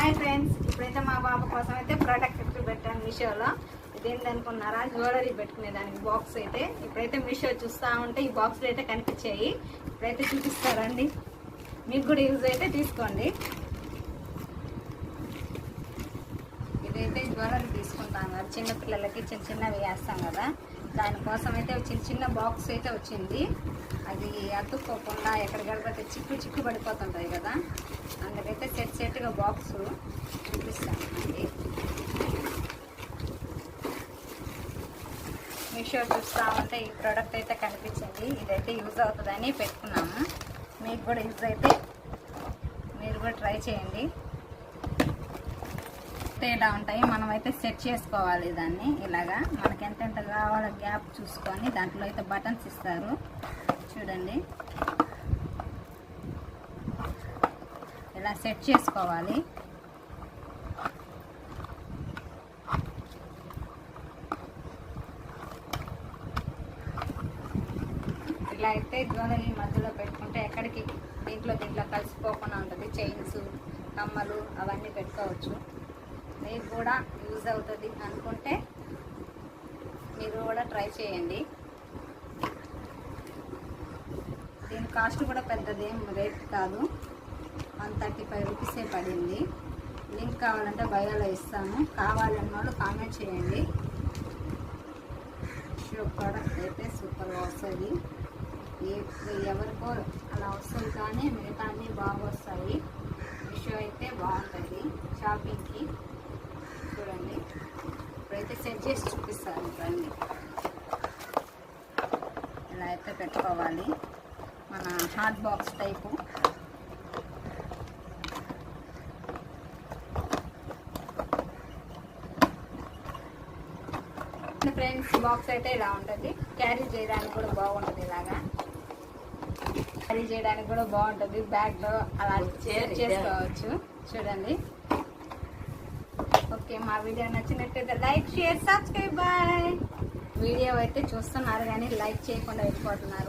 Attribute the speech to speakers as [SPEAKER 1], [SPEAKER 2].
[SPEAKER 1] Hi friends, ఇప్పుడైతే మా బాబు కోసం అయితే ప్రోడక్ట్ పెట్టాను మీషోలో. ఇదేంటనుకున్నారా, జ్యువెలరీ పెట్టుకునేదానికి బాక్స్ అయితే ఇప్పుడైతే మీషో చూస్తూ ఉంటే ఈ బాక్స్లో అయితే కనిపించాయి. ఇప్పుడైతే చూపిస్తారండి, మీకు కూడా యూజ్ అయితే తీసుకోండి. ఇదైతే జ్యువెలరీ తీసుకుంటాం కదా, చిన్నపిల్లలకి చిన్న చిన్నవి వేస్తాం కదా, దానికోసం అయితే చిన్న బాక్స్ అయితే వచ్చింది. అది అతుక్కోకుండా ఎక్కడికెళ్ళిపోతే చిక్కు పడిపోతుంటాయి కదా, అందుకైతే సెట్గా బాక్స్ చూపిస్తానండి. మీషో చూస్తూ ఉంటే ఈ ప్రోడక్ట్ అయితే కనిపించింది. ఇదైతే యూజ్ అవుతుందని పెట్టుకున్నాము. మీకు కూడా యూజ్ అయితే మీరు కూడా ట్రై చేయండి. ఇలా ఉంటాయి, మనమైతే సెట్ చేసుకోవాలి దాన్ని. ఇలాగా మనకి ఎంత కావాలో గ్యాప్ చూసుకొని దాంట్లో అయితే బటన్స్ ఇస్తారు చూడండి. ఇలా సెట్ చేసుకోవాలి. ఇలా అయితే జ్యువెలరీ మధ్యలో పెట్టుకుంటే ఎక్కడికి దీంట్లో కలిసిపోకుండా ఉంటుంది. చైన్స్, కమ్మలు అవన్నీ పెట్టుకోవచ్చు. మీకు కూడా యూజ్ అవుతుంది అనుకుంటే మీరు కూడా ట్రై చేయండి. దీని కాస్ట్ కూడా పెద్దదేం రేట్ కాదు, 135 రూపీసే పడింది. లింక్ కావాలంటే బయోలో ఇస్తాను, కావాలన్న వాళ్ళు కామెంట్ చేయండి. షో ప్రోడక్ట్ అయితే సూపర్గా వస్తుంది. ఎవరికో అలా వస్తుంది, కానీ మిగతా అన్నీ బాగా వస్తాయి. మీషో అయితే బాగుంటుంది షాపింగ్కి. చూడండి, ఇప్పుడైతే సెట్ చేసి చూపిస్తాను. రండి, ఇలా అయితే పెట్టుకోవాలి. మన hot box type. Friends, box అయితే ఇలా ఉంటుంది. క్యారీ చేయడానికి కూడా బాగుంటుంది. ఇలాగా క్యారీ చేయడానికి కూడా బాగుంటుంది. బ్యాగ్లో అలా చేసుకోవచ్చు. చూడండి. ఓకే, మా వీడియో నచ్చినట్టయితే like, share, subscribe. Bye. Video అయితే చూస్తున్నారు కానీ లైక్ చేయకుండా వెళ్ళిపోతున్నారు.